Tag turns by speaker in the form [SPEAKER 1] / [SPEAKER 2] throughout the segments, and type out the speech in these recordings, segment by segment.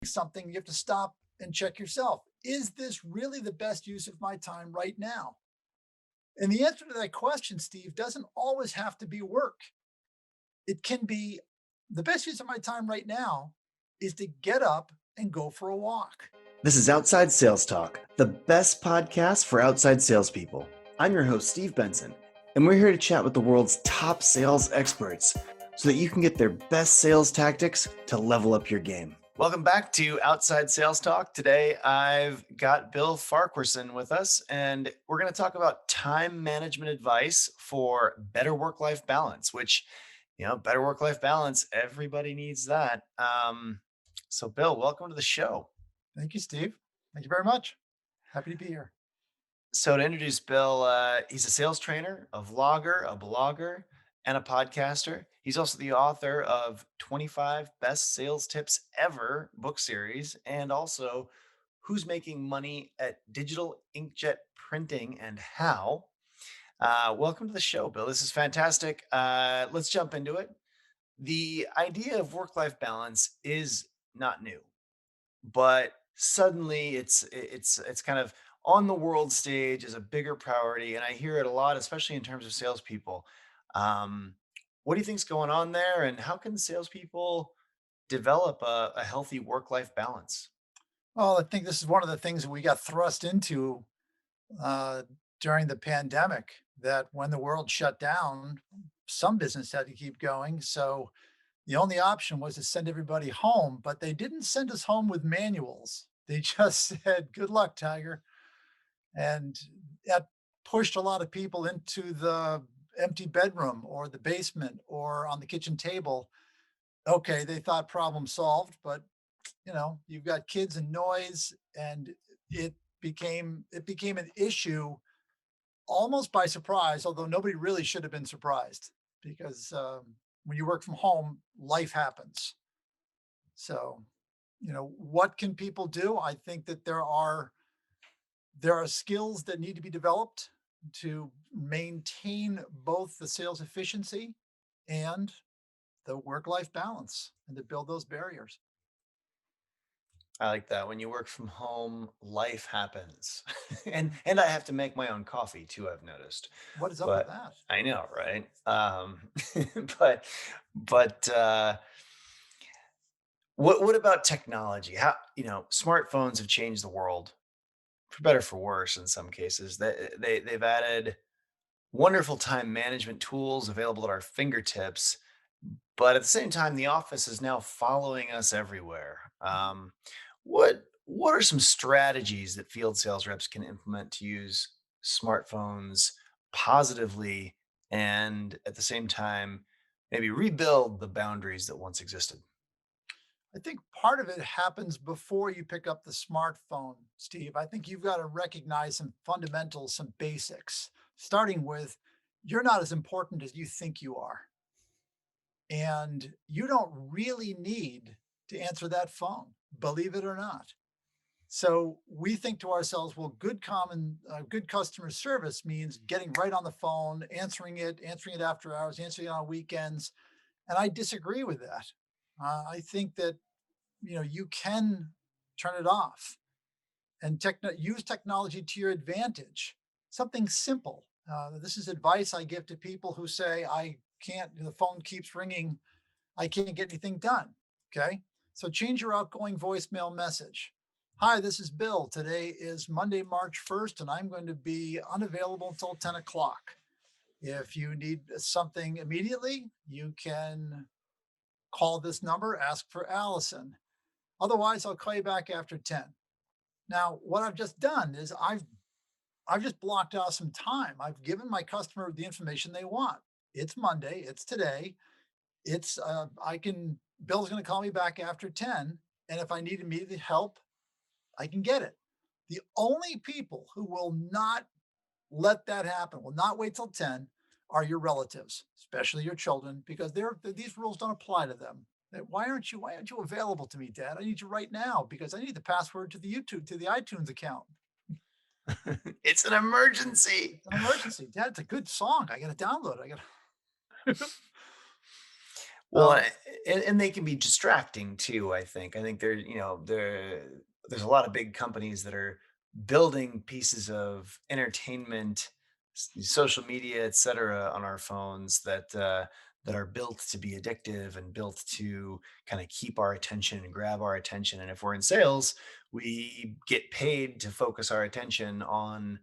[SPEAKER 1] something, you have to stop and check yourself. Is this really the best use of my time right now? And the answer to that question, Steve, doesn't always have to be work. It can be the best use of my time right now is to get up and go for a walk.
[SPEAKER 2] This is Outside Sales Talk, the best podcast for outside salespeople. I'm your host, Steve Benson, and we're here to chat with the world's top sales experts so that you can get their best sales tactics to level up your game. Welcome back to Outside Sales Talk. Today, I've got Bill Farquharson with us, and we're going to talk about time management advice for better work-life balance, which, better work-life balance, everybody needs that. So Bill, welcome to the show.
[SPEAKER 1] Thank you, Steve. Thank you very much. Happy to be here.
[SPEAKER 2] So to introduce Bill, he's a sales trainer, a vlogger, a blogger, and a podcaster. He's also the author of 25 Best Sales Tips Ever book series, and also Who's Making Money at Digital Inkjet Printing and How. Welcome to the show, Bill. This is fantastic. Let's jump into it. The idea of work-life balance is not new, but suddenly it's kind of on the world stage as a bigger priority, and I hear it a lot, especially in terms of salespeople. What do you think's going on there, and how can salespeople develop a healthy work-life balance?
[SPEAKER 1] Well, I think this is one of the things that we got thrust into uh, during the pandemic. That when the world shut down, some business had to keep going. So the only option was to send everybody home, but they didn't send us home with manuals. They just said, "Good luck, Tiger." And that pushed a lot of people into the empty bedroom or the basement or on the kitchen table. Okay, they thought problem solved, but you've got kids and noise, and it became an issue almost by surprise, although nobody really should have been surprised because when you work from home, life happens. So, what can people do? I think that there are skills that need to be developed to maintain both the sales efficiency and the work-life balance and to build those barriers.
[SPEAKER 2] I like that. When you work from home, life happens. And I have to make my own coffee too, I've noticed.
[SPEAKER 1] What is up with
[SPEAKER 2] But
[SPEAKER 1] that?
[SPEAKER 2] I know, right? But but what about technology? How, smartphones have changed the world for better for worse in some cases. They've added wonderful time management tools available at our fingertips, but at the same time, the office is now following us everywhere. What are some strategies that field sales reps can implement to use smartphones positively and at the same time maybe rebuild the boundaries that once existed?
[SPEAKER 1] I think part of it happens before you pick up the smartphone, Steve. I think you've got to recognize some fundamentals, some basics, starting with you're not as important as you think you are. And you don't really need to answer that phone, believe it or not. So we think to ourselves, well, good customer service means getting right on the phone, answering it after hours, answering it on weekends. And I disagree with that. I think that you can turn it off and use technology to your advantage. Something simple. This is advice I give to people who say, I can't, the phone keeps ringing, I can't get anything done. Okay. So change your outgoing voicemail message. Hi, this is Bill. Today is Monday, March 1st, and I'm going to be unavailable until 10 o'clock. If you need something immediately, you can call this number, ask for Allison. Otherwise, I'll call you back after 10. Now, what I've just done is I've just blocked out some time. I've given my customer the information they want. It's Monday, it's today. It's I can Bill's going to call me back after 10, and if I need immediate help, I can get it. The only people who will not let that happen, will not wait till 10, are your relatives, especially your children, because these rules don't apply to them. Why aren't you available to me, Dad? I need you right now because I need the password to the iTunes account.
[SPEAKER 2] It's an emergency.
[SPEAKER 1] It's an emergency. Dad, it's a good song. I got to download it. I got to.
[SPEAKER 2] Well, and they can be distracting too, I think. I think there's a lot of big companies that are building pieces of entertainment, social media, et cetera, on our phones that are built to be addictive and built to kind of keep our attention and grab our attention. And if we're in sales, we get paid to focus our attention on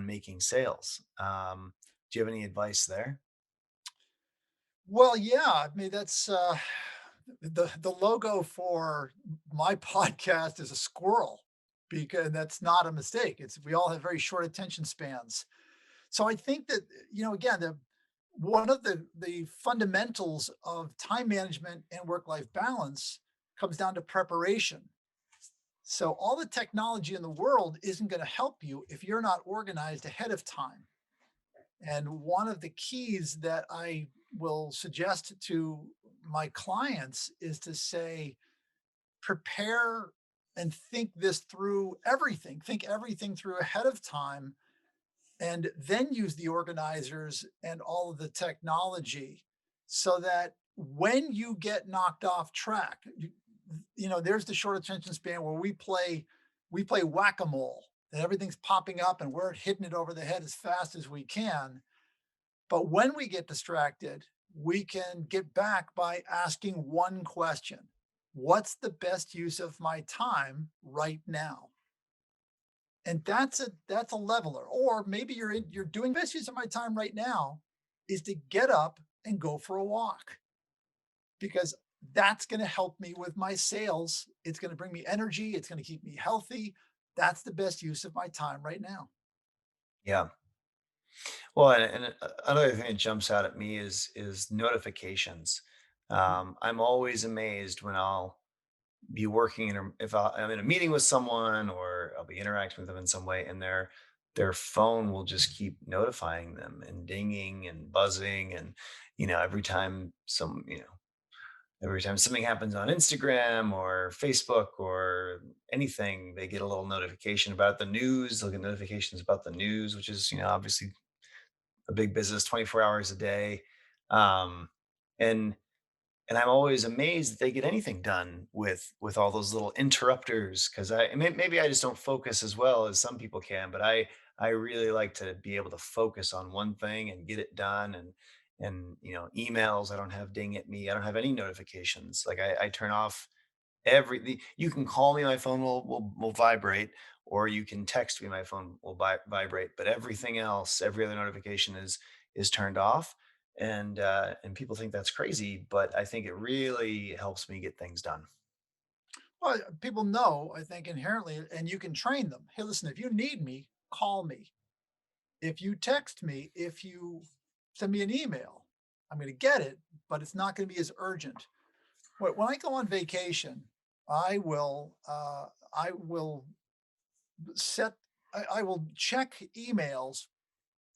[SPEAKER 2] making sales. Do you have any advice there?
[SPEAKER 1] Well, yeah, I mean, that's, the logo for my podcast is a squirrel, because that's not a mistake. It's we all have very short attention spans. So I think that, again, the one of the fundamentals of time management and work-life balance comes down to preparation. So all the technology in the world isn't gonna help you if you're not organized ahead of time. And one of the keys that I will suggest to my clients is to say, prepare and think this through everything. Think everything through ahead of time, and then use the organizers and all of the technology so that when you get knocked off track, there's the short attention span where we play whack-a-mole and everything's popping up and we're hitting it over the head as fast as we can. But when we get distracted, we can get back by asking one question. What's the best use of my time right now? And that's a leveler. Or maybe you're doing best use of my time right now is to get up and go for a walk, because that's going to help me with my sales. It's going to bring me energy. It's going to keep me healthy. That's the best use of my time right now.
[SPEAKER 2] Yeah. Well, another thing that jumps out at me is notifications.
[SPEAKER 1] Mhm.
[SPEAKER 2] I'm always amazed when I'll be working if I'm in a meeting with someone or I'll be interacting with them in some way, and their phone will just keep notifying them and dinging and buzzing, and every time something happens on Instagram or Facebook or anything, they get a little notification about the news. They'll get notifications about the news, which is obviously a big business 24 hours a day. Um, and and I'm always amazed that they get anything done with all those little interrupters because maybe I just don't focus as well as some people can, but I really like to be able to focus on one thing and get it done. And emails I don't have ding at me. I don't have any notifications. Like I turn off you can call me, my phone will vibrate, or you can text me, my phone will vibrate, but everything else, every other notification is turned off. And people think that's crazy, but I think it really helps me get things done.
[SPEAKER 1] Well, people know, I think, inherently, and you can train them. Hey, listen, if you need me, call me. If you text me, if you send me an email, I'm going to get it, but it's not going to be as urgent. When I go on vacation, I will set, I will check emails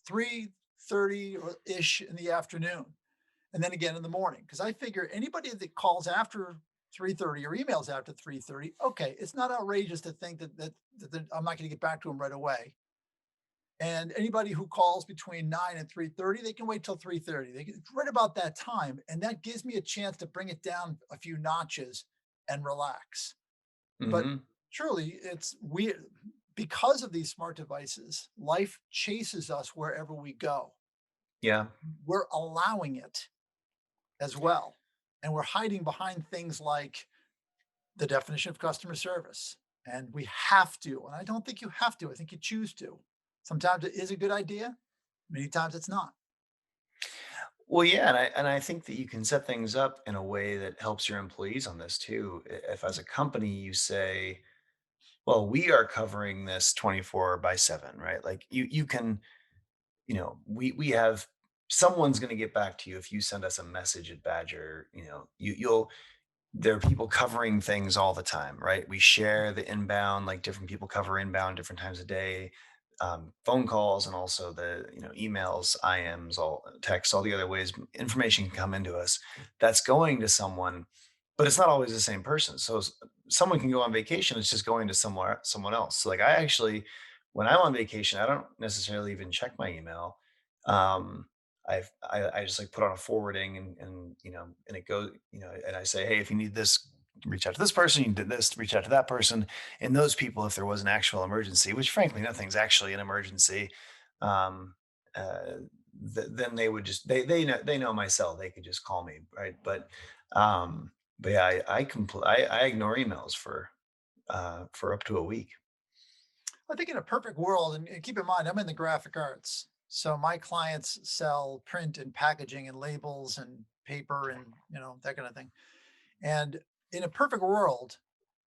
[SPEAKER 1] 3:30 or ish in the afternoon, and then again in the morning, because I figure anybody that calls after 3:30 or emails after 3:30, okay, it's not outrageous to think that I'm not going to get back to them right away. And anybody who calls between 9 and 3:30, they can wait till 3:30. They get right about that time, and that gives me a chance to bring it down a few notches and relax. But
[SPEAKER 2] Hmm.
[SPEAKER 1] truly, it's we because of these smart devices, life chases us wherever we go.
[SPEAKER 2] Yeah.
[SPEAKER 1] We're allowing it as well. And we're hiding behind things like the definition of customer service. And we have to. And I don't think you have to. I think you choose to. Sometimes it is a good idea. Many times it's not.
[SPEAKER 2] Well, yeah, and I think that you can set things up in a way that helps your employees on this too. If as a company you say, well, we are covering this 24 by 7, right? Like you can, we have someone's going to get back to you if you send us a message at Badger. You'll there are people covering things all the time, right? We share the inbound, like different people cover inbound different times a day, phone calls, and also the emails, IMs, all texts, all the other ways information can come into us. That's going to someone, but it's not always the same person. So someone can go on vacation; it's just going to someone else. So like I actually, when I'm on vacation, I don't necessarily even check my email. Um, I just like put on a forwarding and and it goes, and I say, hey, if you need this, reach out to this person. You did this, reach out to that person. And those people, if there was an actual emergency, which frankly nothing's actually an emergency, um, uh, then they would just they know my cell. They could just call me, right? But yeah, I ignore emails for up to a week.
[SPEAKER 1] I think in a perfect world, and keep in mind, I'm in the graphic arts. So my clients sell print and packaging and labels and paper and, that kind of thing. And in a perfect world,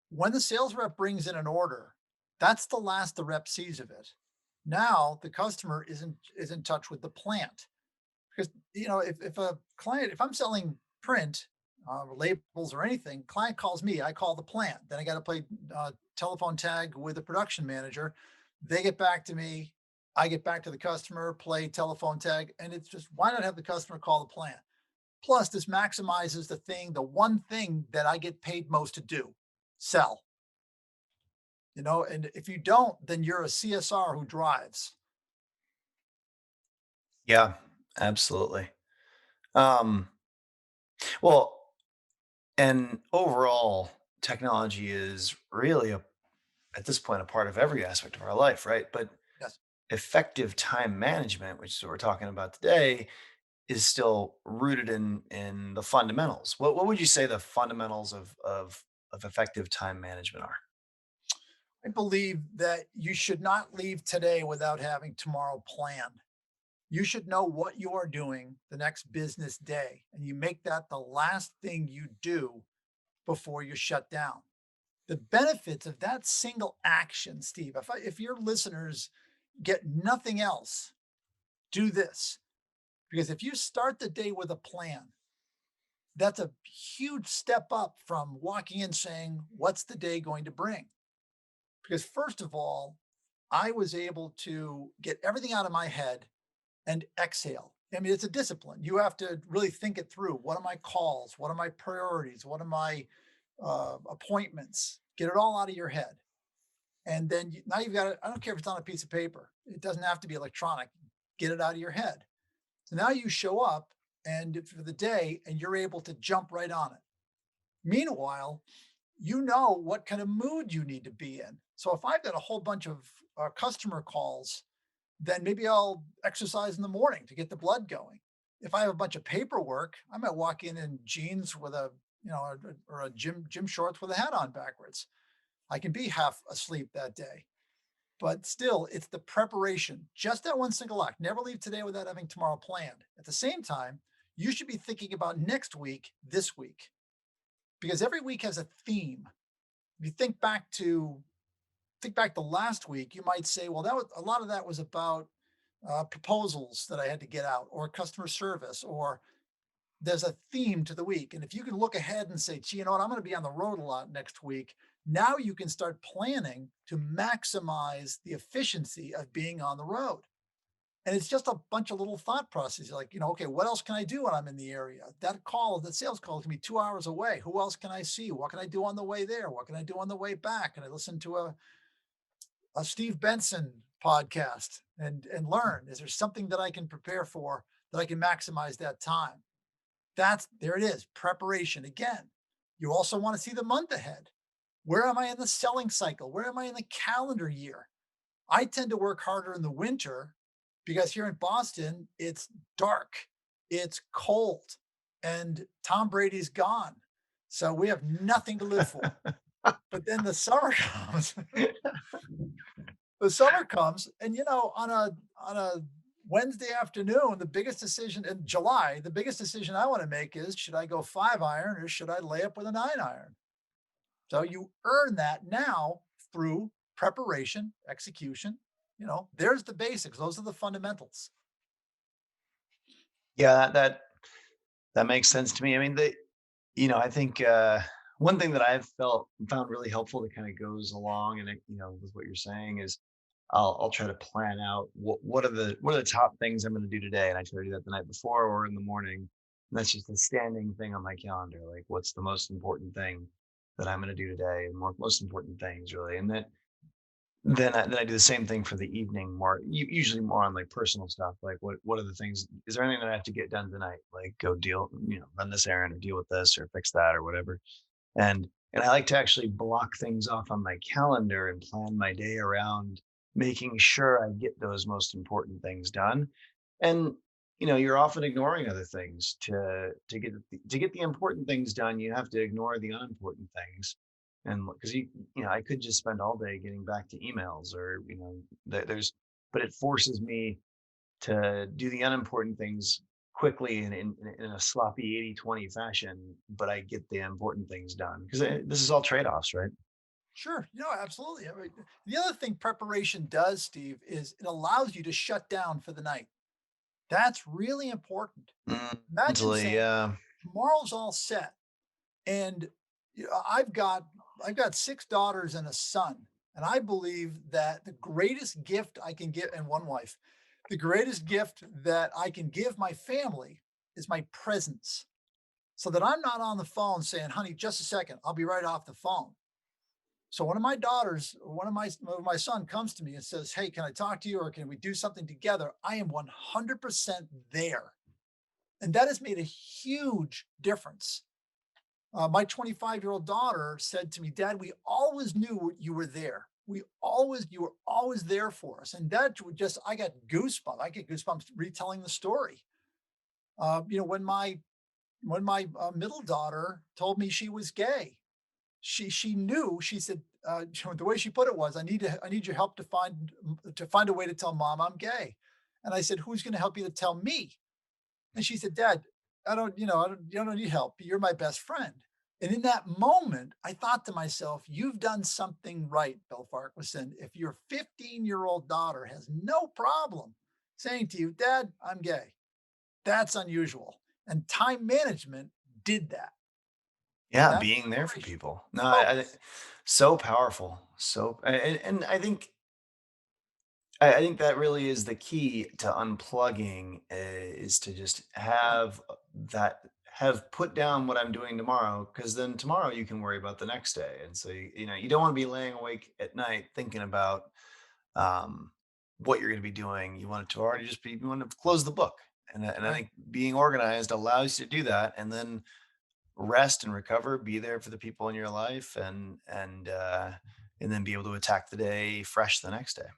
[SPEAKER 1] when the sales rep brings in an order, that's the last the rep sees of it. Now the customer is in touch with the plant. Because, if I'm selling print, labels or anything, client calls me, I call the plant. Then I got to play telephone tag with the production manager. They get back to me. I get back to the customer, play telephone tag. And it's just, why not have the customer call the plant? Plus, this maximizes the one thing that I get paid most to do, sell. And if you don't, then you're a CSR who drives.
[SPEAKER 2] Yeah, absolutely. Um, well, and overall, technology is really at this point a part of every aspect of our life, right? But
[SPEAKER 1] Yes.
[SPEAKER 2] effective time management, which is what we're talking about today, is still rooted in the fundamentals. What would you say the fundamentals of effective time management are?
[SPEAKER 1] I believe that you should not leave today without having tomorrow planned. You should know what you are doing the next business day, and you make that the last thing you do before you shut down. The benefits of that single action, Steve, if your listeners get nothing else, do this. Because if you start the day with a plan, that's a huge step up from walking in saying, what's the day going to bring? Because first of all, I was able to get everything out of my head and exhale. I mean, it's a discipline. You have to really think it through. What are my calls? What are my priorities? What are my appointments? Get it all out of your head. And then now you've got it. I don't care if it's on a piece of paper, it doesn't have to be electronic. Get it out of your head. So now you show up and for the day and you're able to jump right on it. Meanwhile, you know what kind of mood you need to be in. So if I've got a whole bunch of customer calls, then maybe I'll exercise in the morning to get the blood going. If I have a bunch of paperwork, I might walk in jeans with or a gym shorts with a hat on backwards. I can be half asleep that day, but still, it's the preparation. Just that one single act. Never leave today without having tomorrow planned. At the same time, you should be thinking about next week, this week, because every week has a theme. If you think back to last week, you might say, well, that was a lot of that was about proposals that I had to get out, or customer service, or there's a theme to the week. And if you can look ahead and say, gee, you know what, I'm going to be on the road a lot next week. Now you can start planning to maximize the efficiency of being on the road. And it's just a bunch of little thought processes like, okay, what else can I do when I'm in the area? That sales call can be 2 hours away. Who else can I see? What can I do on the way there? What can I do on the way back? Can I listen to a Steve Benson podcast and learn? Is there something that I can prepare for that I can maximize that time? There it is, preparation again. You also want to see the month ahead. Where am I in the selling cycle? Where am I in the calendar year? I tend to work harder in the winter because here in Boston, it's dark, it's cold, and Tom Brady's gone. So we have nothing to live for. But then the summer comes. The summer comes, and on a Wednesday afternoon, the biggest decision in July, the biggest decision I want to make is should I go 5 iron or should I lay up with a 9 iron? So you earn that now through preparation, execution. There's the basics. Those are the fundamentals.
[SPEAKER 2] Yeah, that makes sense to me. I mean, I think one thing that I've felt found really helpful that kind of goes along and with what you're saying is I'll try to plan out what are the top things I'm going to do today, and I try to do that the night before or in the morning. And that's just a standing thing on my calendar. Like, what's the most important thing that I'm going to do today, and most important things really, and then I do the same thing for the evening, more usually more on like personal stuff. Like what are the things? Is there anything that I have to get done tonight? Like go deal, run this errand or deal with this or fix that or whatever. And I like to actually block things off on my calendar and plan my day around making sure I get those most important things done. And you're often ignoring other things to get the important things done. You have to ignore the unimportant things. And because I could just spend all day getting back to emails or there's, but it forces me to do the unimportant things quickly in a sloppy 80-20 fashion, but I get the important things done because this is all trade-offs, right?
[SPEAKER 1] Sure. Absolutely. I mean, the other thing preparation does, Steve, is it allows you to shut down for the night. That's really important. Imagine
[SPEAKER 2] Mentally,
[SPEAKER 1] saying,
[SPEAKER 2] yeah.
[SPEAKER 1] tomorrow's all set. And I've got 6 daughters and a son, and I believe that the greatest gift I can give, and one wife, the greatest gift that I can give my family is my presence, so that I'm not on the phone saying, "Honey, just a second, I'll be right off the phone." So one of my daughters, one of my son comes to me and says, "Hey, can I talk to you, or can we do something together?" I am 100% there, and that has made a huge difference. My 25-year-old daughter said to me, "Dad, we always knew you were there. You were always there for us." And that would just, I got goosebumps. I get goosebumps retelling the story. When my middle daughter told me she was gay, she knew. She said, the way she put it was, I need your help to find a way to tell mom I'm gay." And I said, "Who's going to help you to tell me?" And she said, "Dad, you don't need help. You're my best friend." And in that moment, I thought to myself, you've done something right, Bill Farquharson. If your 15-year-old daughter has no problem saying to you, "Dad, I'm gay," that's unusual. And time management did that.
[SPEAKER 2] Yeah,
[SPEAKER 1] That's
[SPEAKER 2] being there for
[SPEAKER 1] preparation.
[SPEAKER 2] people. No,
[SPEAKER 1] Focus.
[SPEAKER 2] so powerful. So and I think that really is the key to unplugging, is to just
[SPEAKER 1] Yeah.
[SPEAKER 2] have put down what I'm doing tomorrow, because then tomorrow you can worry about the next day. And so you don't want to be laying awake at night thinking about um, what you're going to be doing. You want it to already just be, you want to close the book. And I
[SPEAKER 1] Right.
[SPEAKER 2] think being organized allows you to do that, and then rest and recover, be there for the people in your life, and then be able to attack the day fresh the next day.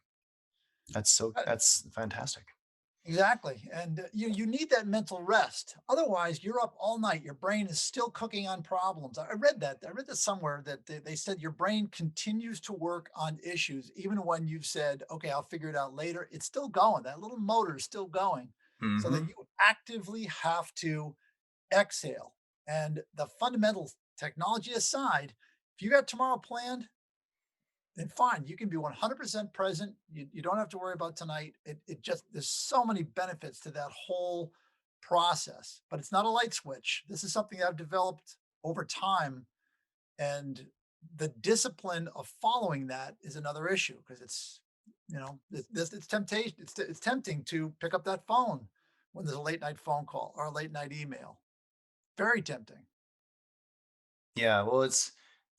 [SPEAKER 1] Uh,
[SPEAKER 2] That's fantastic.
[SPEAKER 1] Exactly. And you need that mental rest. Otherwise, you're up all night. Your brain is still cooking on problems. I read that. I read that somewhere that they said your brain continues to work on issues even when you've said, "Okay, I'll figure it out later." It's still going. That little motor is still going. So that
[SPEAKER 2] Mhm.
[SPEAKER 1] you actively have to exhale. And the fundamentals, technology aside, if you got tomorrow planned, then fine, you can be 100% present. You don't have to worry about tonight. It just, there's so many benefits to that whole process, but it's not a light switch. This is something that I've developed over time. And the discipline of following that is another issue because it's temptation. It's tempting to pick up that phone when there's a late night phone call or a late night email. Very tempting.
[SPEAKER 2] Yeah, well, it's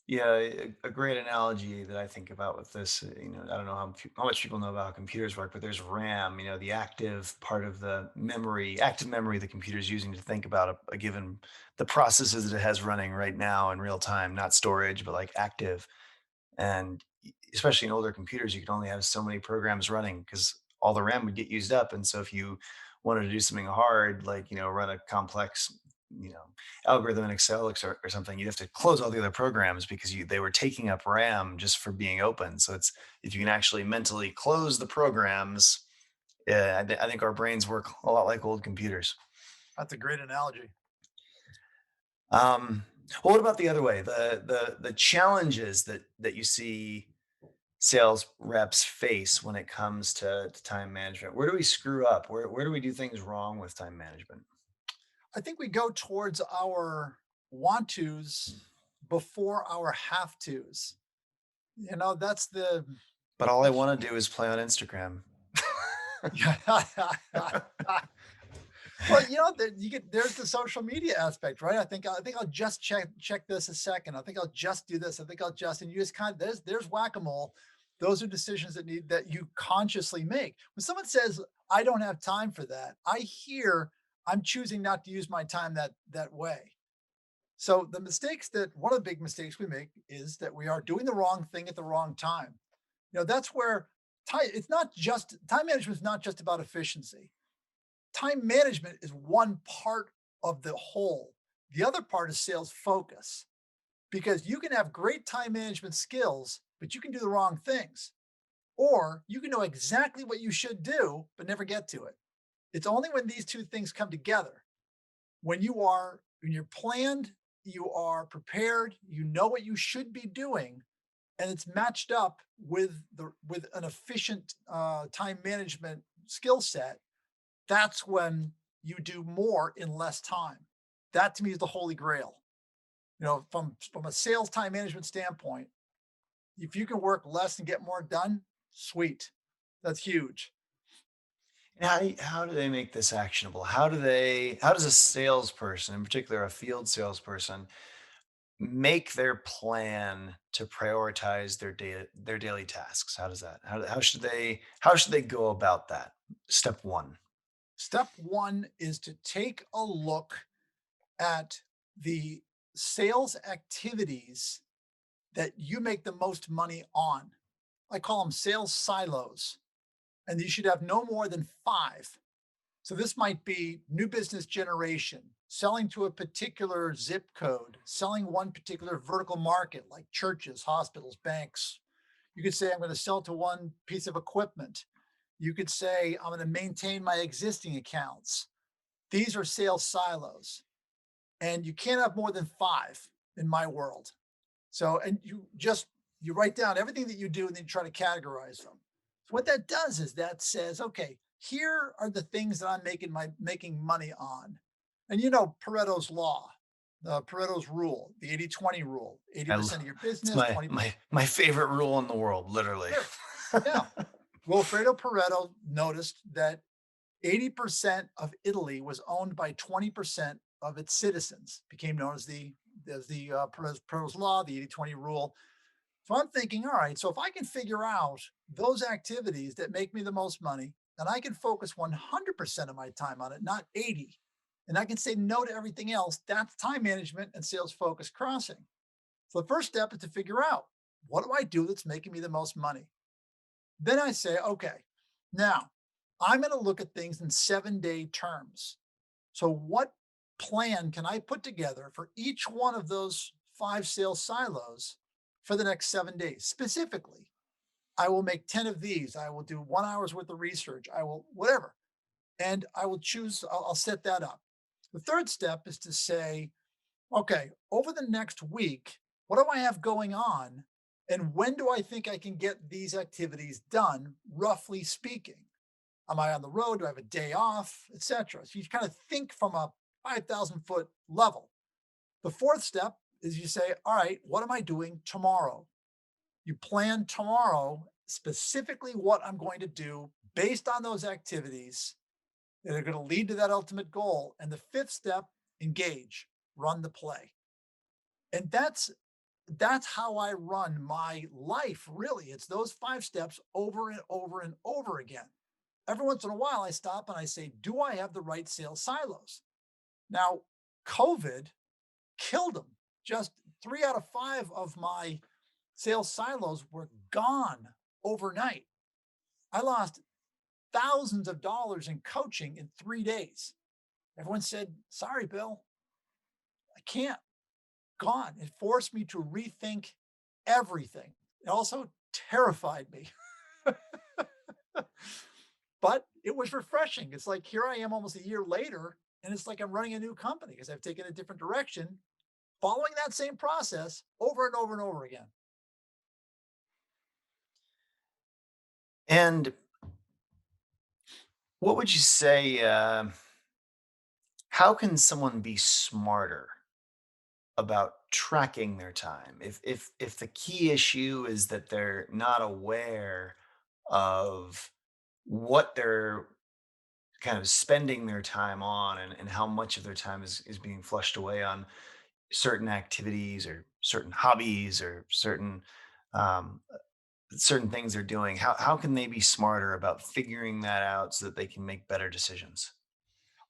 [SPEAKER 2] yeah, a great analogy that I think about with this, I don't know how much people know about how computers work, but there's RAM, the active part of the memory, active memory the computer's using to think about a given the processes that it has running right now in real time, not storage, but like active. And especially in older computers, you can only have so many programs running because all the RAM would get used up. And so if you wanted to do something hard, like run a complex, you know, algorithm in Excel or something, you'd have to close all the other programs because they were taking up RAM just for being open. So it's if you can actually mentally close the programs, yeah, I think our brains work a lot like old computers.
[SPEAKER 1] That's a great analogy.
[SPEAKER 2] Um, well, what about the other way? The challenges that you see sales reps face when it comes to time management? Where do we screw up? Where do we do things wrong with time management?
[SPEAKER 1] I think we go towards our want tos before our have tos. That's the
[SPEAKER 2] But all
[SPEAKER 1] the
[SPEAKER 2] I
[SPEAKER 1] key.
[SPEAKER 2] want to do is play on Instagram.
[SPEAKER 1] Yeah. Well, there's the social media aspect, right? I think I'll just check this a second. I think I'll just do this. I think I'll just, and you just kind of, there's whack-a-mole. Those are decisions that you consciously make. When someone says, "I don't have time for that," I hear, "I'm choosing not to use my time that way." So the mistakes that one of the big mistakes we make is that we are doing the wrong thing at the wrong time. That's where time management is not just about efficiency. Time management is one part of the whole. The other part is sales focus, because you can have great time management skills, but you can do the wrong things. Or you can know exactly what you should do, but never get to it. It's only when these two things come together, when you're planned, you are prepared, you know what you should be doing, and it's matched up with an efficient time management skill set. That's when you do more in less time. That to me is the holy grail. From a sales time management standpoint, if you can work less and get more done, sweet. That's huge.
[SPEAKER 2] And how do they make this actionable? How does a salesperson, in particular a field salesperson, make their plan to prioritize their daily tasks? How does that? How should they go about that? Step 1.
[SPEAKER 1] Step one is to take a look at the sales activities that you make the most money on. I call them sales silos, and you should have no more than five. So this might be new business generation, selling to a particular zip code, selling one particular vertical market like churches, hospitals, banks. You could say, I'm going to sell to one piece of equipment. You could say, I'm going to maintain my existing accounts. These are sales silos, and you can't have more than five in my world. So, and you write down everything that you do and then you try to categorize them. So what that does is that says, okay, here are the things that I'm making money on. And Pareto's law, the Pareto's rule, the 80-20 rule,
[SPEAKER 2] I
[SPEAKER 1] 80% of your
[SPEAKER 2] It's
[SPEAKER 1] business,
[SPEAKER 2] my
[SPEAKER 1] 20%.
[SPEAKER 2] my favorite rule in the world, literally.
[SPEAKER 1] Sure. Yeah. Wilfredo Pareto noticed that 80% of Italy was owned by 20% of its citizens, became known as the Pareto's law, the 80-20 rule. So I'm thinking, all right, so if I can figure out those activities that make me the most money, and I can focus 100% of my time on it, not 80, and I can say no to everything else, that's time management and sales focus crossing. So the first step is to figure out, what do I do that's making me the most money? Then I say, okay, now I'm going to look at things in 7-day terms. So, what plan can I put together for each one of those five sales silos for the next 7 days? Specifically, I will make 10 of these. I will do 1 hour's worth of research. I will, whatever. And I'll set that up. The third step is to say, okay, over the next week, what do I have going on? And when do I think I can get these activities done, roughly speaking? Am I on the road? Do I have a day off, etc.? So you kind of think from a 5,000-foot level. The fourth step is you say, all right, what am I doing tomorrow? You plan tomorrow specifically what I'm going to do based on those activities that are going to lead to that ultimate goal. And the fifth step, engage, run the play. And that's how I run my life, really. It's those five steps over and over and over again. Every once in a while, I stop and I say, do I have the right sales silos? Now, COVID killed them. Just 3 out of 5 of my sales silos were gone overnight. I lost thousands of dollars in coaching in 3 days. Everyone said, sorry, Bill, I can't. Gone. It forced me to rethink everything. It also terrified me. But it was refreshing. It's like here I am almost a year later, and it's like I'm running a new company because I've taken a different direction, following that same process over and over and over again.
[SPEAKER 2] And what would you say, how can someone be smarter about tracking their time? If the key issue is that they're not aware of what they're kind of spending their time on, and how much of their time is being flushed away on certain activities or certain hobbies or certain um, certain things they're doing, how can they be smarter about figuring that out so that they can make better decisions?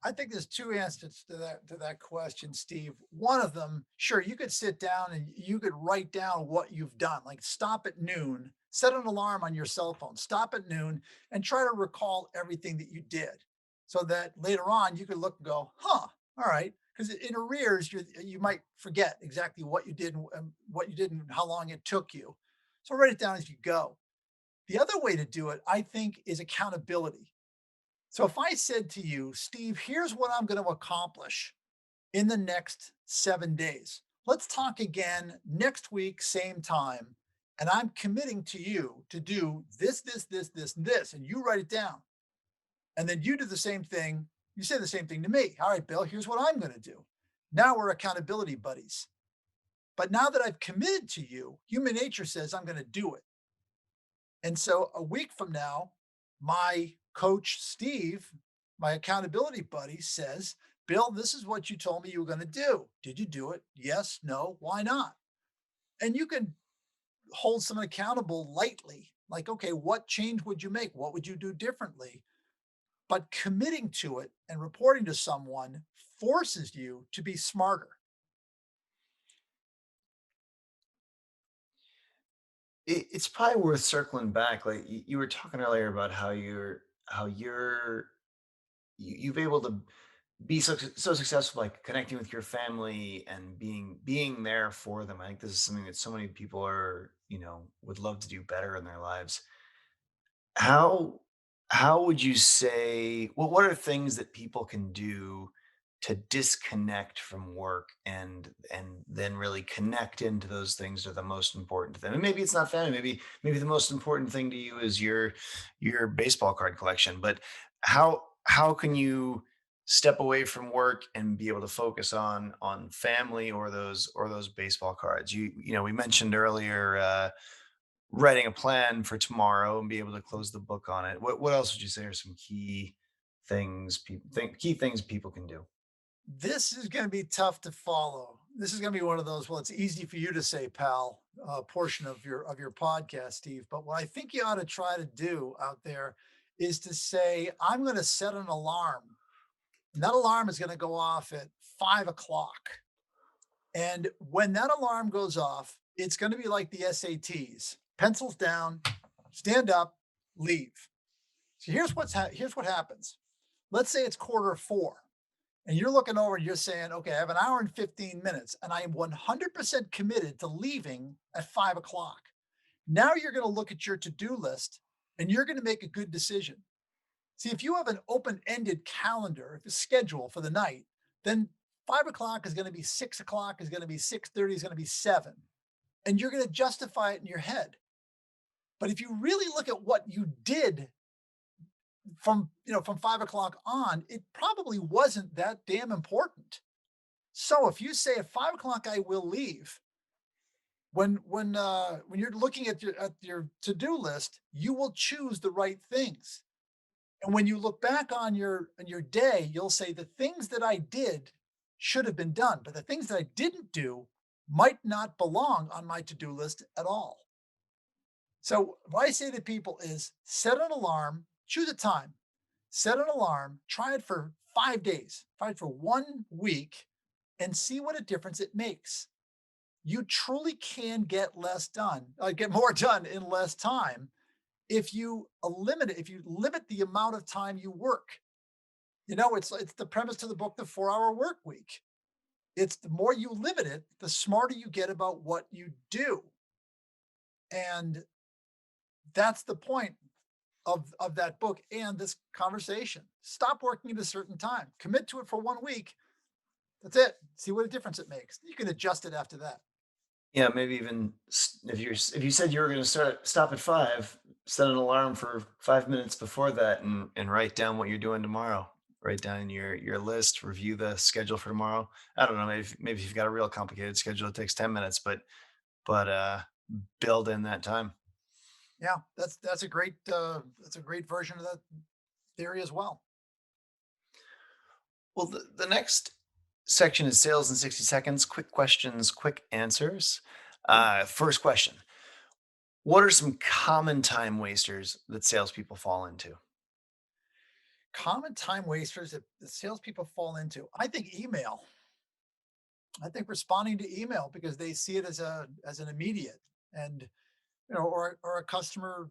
[SPEAKER 1] I think there's 2 answers to that question, Steve. One of them, sure, you could sit down and you could write down what you've done, like stop at noon, set an alarm on your cell phone, stop at noon, and try to recall everything that you did so that later on you could look and go, "Huh, all right." Because in arrears, you might forget exactly what you did and what you did and how long it took you. So write it down as you go. The other way to do it, I think, is accountability. So if I said to you, Steve, here's what I'm going to accomplish in the next 7 days. Let's talk again next week, same time. And I'm committing to you to do this, and this. And you write it down. And then you do the same thing. You say the same thing to me. All right, Bill, here's what I'm going to do. Now we're accountability buddies. But now that I've committed to you, human nature says I'm going to do it. And so a week from now, my coach, Steve, my accountability buddy, says, Bill, this is what you told me you were going to do. Did you do it? Yes, no, why not? And you can hold someone accountable lightly. Like, okay, what change would you make? What would you do differently? But committing to it and reporting to someone forces you to be smarter.
[SPEAKER 2] It's probably worth circling back. Like you were talking earlier about how you've able to be so successful, like connecting with your family and being there for them. I think this is something that so many people are, would love to do better in their lives. How how would you say what are things that people can do to disconnect from work and then really connect into those things that are the most important to them? And maybe it's not family, maybe the most important thing to you is your baseball card collection, but how can you step away from work and be able to focus on family or those baseball cards? We mentioned earlier writing a plan for tomorrow and be able to close the book on it. What else would you say are some key things people can do?
[SPEAKER 1] This is going to be tough to follow. This is going to be one of those, well, it's easy for you to say, pal, portion of your podcast, Steve. But what I think you ought to try to do out there is to say, I'm going to set an alarm. And that alarm is going to go off at 5 o'clock. And when that alarm goes off, it's going to be like the SATs. Pencils down, stand up, leave. So here's what happens. Let's say it's 3:45 and you're looking over and you're saying, okay, I have an hour and 15 minutes and I am 100% committed to leaving at 5 o'clock. Now you're going to look at your to do list and you're going to make a good decision. See, if you have an open ended calendar, if a schedule for the night, then 5 o'clock is going to be 6 o'clock, is going to be 6:30, is going to be 7. And you're going to justify it in your head. But if you really look at what you did from 5 o'clock on, it probably wasn't that damn important. So if you say at 5 o'clock I will leave, when you're looking at your to-do list, you will choose the right things. And when you look back on your day, you'll say the things that I did should have been done, but the things that I didn't do might not belong on my to-do list at all. So what I say to people is set an alarm, choose a time, set an alarm, try it for 5 days, try it for 1 week, and see what a difference it makes. You truly can get less done, get more done in less time if you limit the amount of time you work. It's the premise to the book, The 4 Hour Work Week. It's the more you limit it, the smarter you get about what you do. And that's the point of that book and this conversation. Stop working at a certain time. Commit to it for 1 week. That's it. See what a difference it makes. You can adjust it after that.
[SPEAKER 2] Yeah, maybe even if you said you were going to stop at 5, set an alarm for 5 minutes before that and write down what you're doing tomorrow. Write down your list, review the schedule for tomorrow. I don't know, maybe if you've got a real complicated schedule, it takes 10 minutes, but build in that time.
[SPEAKER 1] Yeah, that's a great version of that theory as well.
[SPEAKER 2] Well, the next section is sales in 60 seconds, quick questions, quick answers.
[SPEAKER 1] Good.
[SPEAKER 2] First question. What are some common time wasters that salespeople fall into?
[SPEAKER 1] Common time wasters that the salespeople fall into. I think email. I think responding to email because they see it as an immediate and or a customer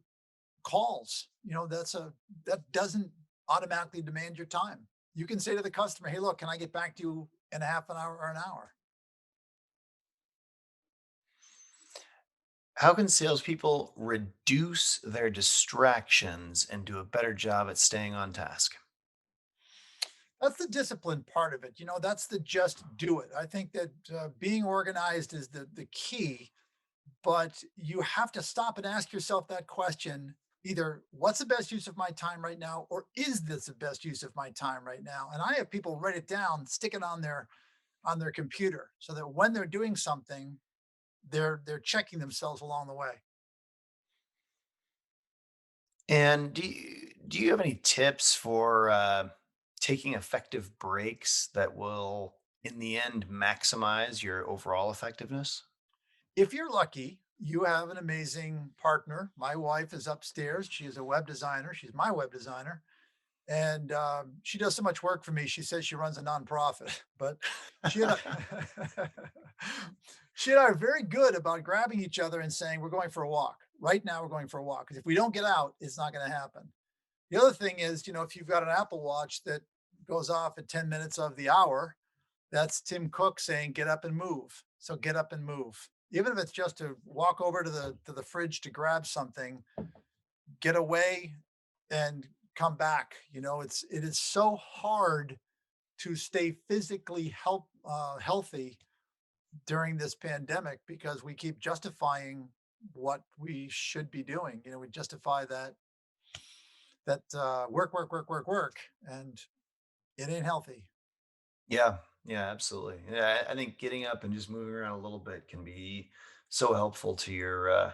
[SPEAKER 1] calls. That doesn't automatically demand your time. You can say to the customer, "Hey, look, can I get back to you in a half an hour or an hour?"
[SPEAKER 2] How can salespeople reduce their distractions and do a better job at staying on task?
[SPEAKER 1] That's the discipline part of it. That's the just do it. I think that being organized is the key, but you have to stop and ask yourself that question, either what's the best use of my time right now, or is this the best use of my time right now? And I have people write it down, stick it on their computer so that when they're doing something, they're checking themselves along the way.
[SPEAKER 2] And do you have any tips for taking effective breaks that will, in the end, maximize your overall effectiveness?
[SPEAKER 1] If you're lucky, you have an amazing partner. My wife is upstairs. She is a web designer. She's my web designer. And she does so much work for me. She says she runs a nonprofit, but she and I, she and I are very good about grabbing each other and saying, "We're going for a walk. Right now, we're going for a walk. Because if we don't get out, it's not going to happen." The other thing is, if you've got an Apple Watch that goes off at 10 minutes of the hour, that's Tim Cook saying, "Get up and move." So get up and move. Even if it's just to walk over to the fridge to grab something, get away and come back. It is so hard to stay physically healthy during this pandemic because we keep justifying what we should be doing. We justify that work, work, work, work, work, and it ain't healthy.
[SPEAKER 2] Yeah, yeah, absolutely. Yeah, I think getting up and just moving around a little bit can be so helpful to your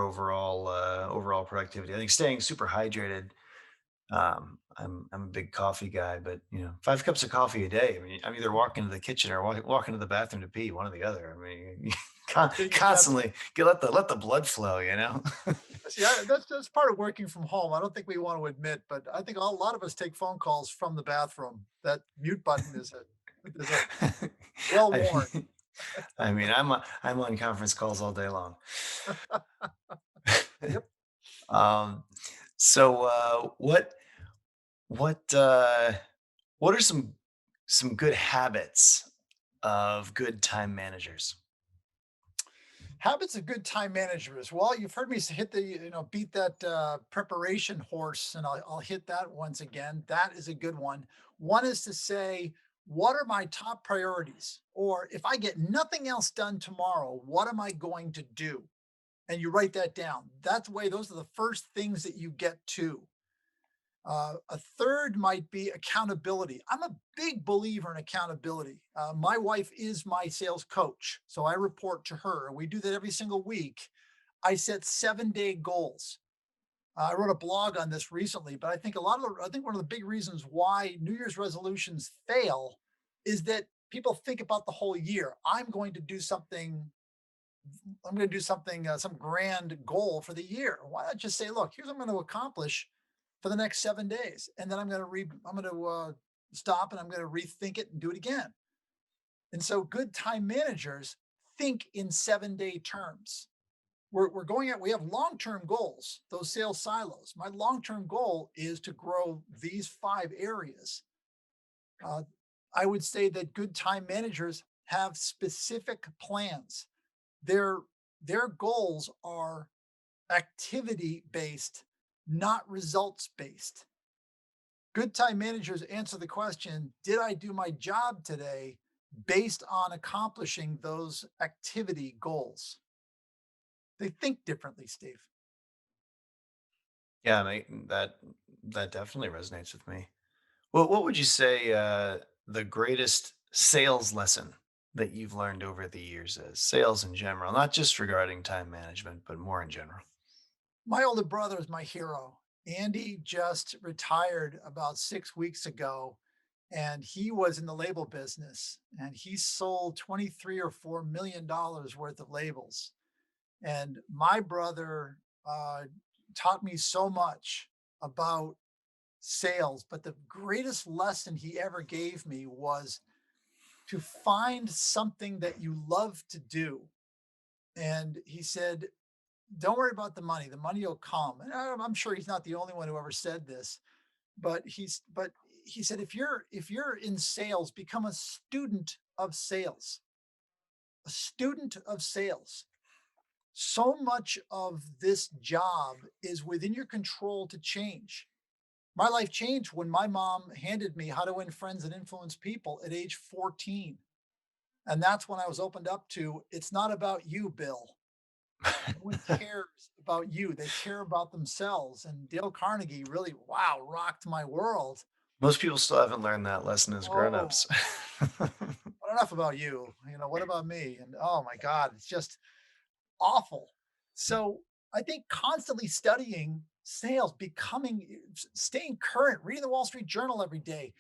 [SPEAKER 2] overall productivity. I think staying super hydrated. I'm a big coffee guy, but 5 cups of coffee a day. I mean, I'm either walking to the kitchen or walking to the bathroom to pee, one or the other. I mean,
[SPEAKER 1] You got
[SPEAKER 2] constantly let the blood flow.
[SPEAKER 1] See, that's part of working from home. I don't think we want to admit, but I think a lot of us take phone calls from the bathroom. That mute button is a well
[SPEAKER 2] I,
[SPEAKER 1] worn.
[SPEAKER 2] I'm on conference calls all day long.
[SPEAKER 1] Yep.
[SPEAKER 2] um, so what uh, what are some good habits of good time managers?
[SPEAKER 1] Habits of good time managers. Well, you've heard me hit beat that preparation horse, and I'll hit that once again. That is a good one. One is to say, what are my top priorities? Or if I get nothing else done tomorrow, what am I going to do? And you write that down. That's the way, those are the first things that you get to. A third might be accountability. I'm a big believer in accountability. My wife is my sales coach, so I report to her, and we do that every single week. I set 7-day goals. I wrote a blog on this recently, but I think one of the big reasons why New Year's resolutions fail is that people think about the whole year. Some grand goal for the year. Why not just say, look, here's what I'm going to accomplish for the next 7 days, and then I'm going to stop and I'm going to rethink it and do it again. And so, good time managers think in 7-day terms. We're going at We have long-term goals, those sales silos. My long-term goal is to grow these 5 areas. Uh, I would say that good time managers have specific plans. Their goals are activity based, not results based. Good time managers answer the question, did I do my job today, based on accomplishing those activity goals? They think differently, Steve.
[SPEAKER 2] Yeah, that definitely resonates with me. Well, what would you say the greatest sales lesson that you've learned over the years is? Sales in general, not just regarding time management, but more in general.
[SPEAKER 1] My older brother is my hero. Andy just retired about 6 weeks ago, and he was in the label business, and he sold 23 or $4 million worth of labels. And my brother taught me so much about sales, but the greatest lesson he ever gave me was to find something that you love to do. And he said, don't worry about the money will come. And I'm sure he's not the only one who ever said this, but he said, if you're in sales, become a student of sales, a student of sales. So much of this job is within your control to change. My life changed when my mom handed me How to Win Friends and Influence People at age 14. And that's when I was opened up to, it's not about you, Bill. No one cares about you. They care about themselves. And Dale Carnegie really, wow, rocked my world.
[SPEAKER 2] Most people still haven't learned that lesson as
[SPEAKER 1] Oh,
[SPEAKER 2] grown-ups.
[SPEAKER 1] but enough about you. What about me? And oh my God, it's just awful. So I think constantly studying sales, staying current, reading the Wall Street Journal every day.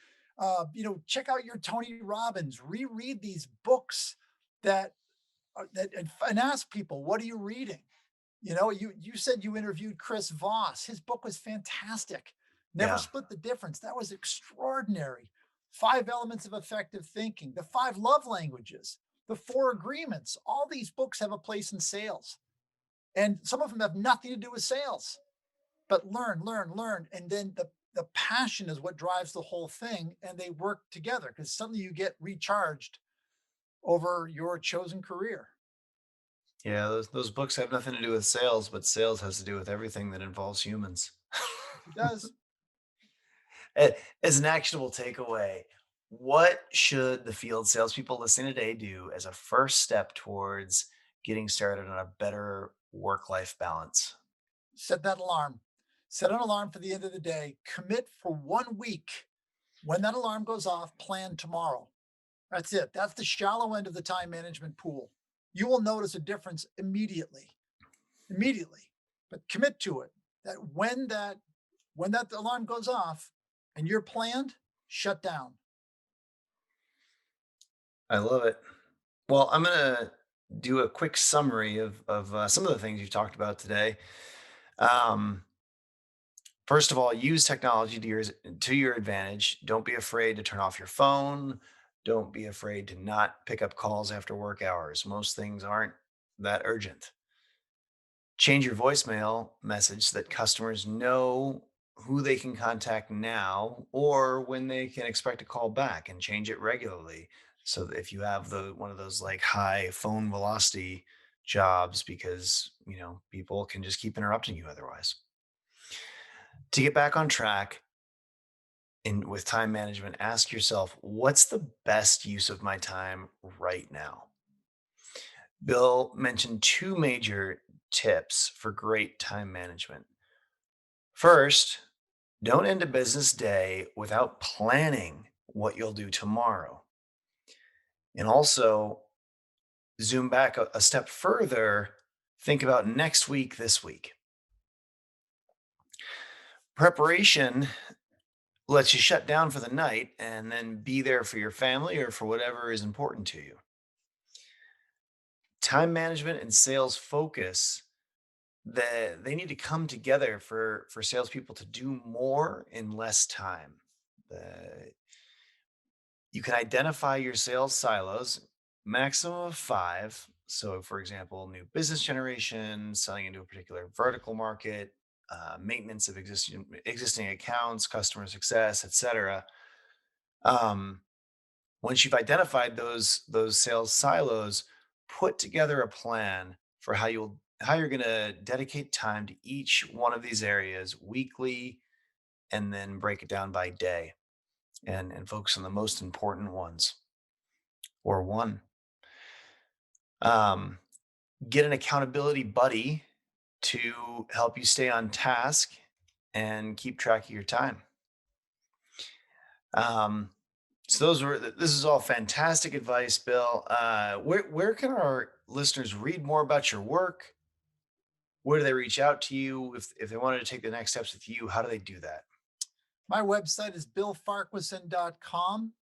[SPEAKER 1] Check out your Tony Robbins, reread these books that and ask people, what are you reading? You said you interviewed Chris Voss. His book was fantastic. Never
[SPEAKER 2] Yeah.
[SPEAKER 1] Split the Difference. That was extraordinary. Five Elements of Effective Thinking, the five love languages, the four agreements. All these books have a place in sales. And some of them have nothing to do with sales, but learn, learn, learn. And then the passion is what drives the whole thing. And they work together because suddenly you get recharged over your chosen career.
[SPEAKER 2] Yeah, those books have nothing to do with sales, but sales has to do with everything that involves humans.
[SPEAKER 1] Yes, it does.
[SPEAKER 2] As an actionable takeaway, what should the field salespeople listening today do as a first step towards getting started on a better work-life balance?
[SPEAKER 1] Set that alarm. Set an alarm for the end of the day. Commit for 1 week. When that alarm goes off, plan tomorrow. That's it. That's the shallow end of the time management pool. You will notice a difference immediately. Immediately. But commit to it. That when that alarm goes off and you're planned, shut down.
[SPEAKER 2] I love it. Well, I'm gonna do a quick summary of some of the things you talked about today. Um, First of all, use technology to your advantage. Don't be afraid to turn off your phone. Don't be afraid to not pick up calls after work hours. Most things aren't that urgent. Change your voicemail message so that customers know who they can contact now or when they can expect a call back, and change it regularly. So that if you have the one of those like high phone velocity jobs, because people can just keep interrupting you otherwise. To get back on track in with time management, ask yourself, what's the best use of my time right now? Bill mentioned two major tips for great time management. First, don't end a business day without planning what you'll do tomorrow. And also, zoom back a step further, think about next week, this week. Preparation lets you shut down for the night and then be there for your family or for whatever is important to you. Time management and sales focus, that they need to come together for salespeople to do more in less time. The You can identify your sales silos, maximum of 5. So, for example, new business generation, selling into a particular vertical market, maintenance of existing accounts, customer success, etc. Um, Once you've identified those sales silos, put together a plan for how you're going to dedicate time to each one of these areas weekly, and then break it down by day, and focus on the most important ones, or one. Um, get an accountability buddy to help you stay on task and keep track of your time. Um, so this is all fantastic advice, Bill. Where can our listeners read more about your work? Where do they reach out to you if they wanted to take the next steps with you? How do they do that?
[SPEAKER 1] My website is billfarquharson.com,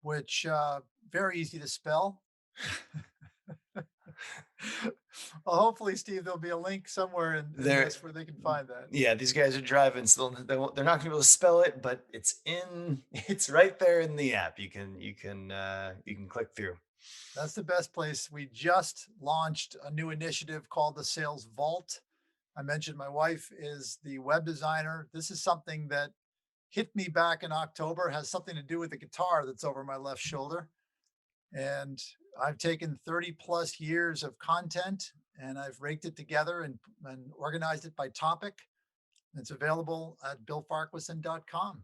[SPEAKER 1] which very easy to spell. Well, hopefully, Steve, there'll be a link somewhere in
[SPEAKER 2] They're
[SPEAKER 1] this where they can find that.
[SPEAKER 2] yeah, these guys are driving, so they're not gonna be able to spell it, but it's right there in the app. You can click through.
[SPEAKER 1] That's the best place. We just launched a new initiative called the Sales Vault. I mentioned my wife is the web designer. This is something that hit me back in October, has something to do with the guitar that's over my left shoulder. And I've taken 30 plus years of content and I've raked it together and organized it by topic. It's available at billfarquharson.com.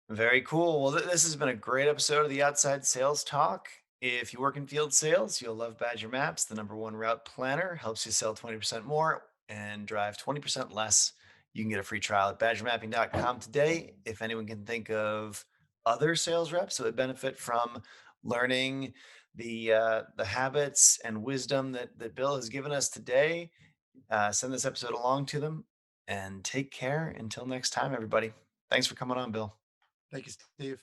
[SPEAKER 2] Very cool. Well, this has been a great episode of the Outside Sales Talk. If you work in field sales, you'll love Badger Maps. The number one route planner helps you sell 20% more and drive 20% less. You can get a free trial at badgermapping.com today. If anyone can think of other sales reps that would benefit from learning the habits and wisdom that Bill has given us today, send this episode along to them and take care until next time, everybody. Thanks for coming on, Bill.
[SPEAKER 1] Thank you, Steve.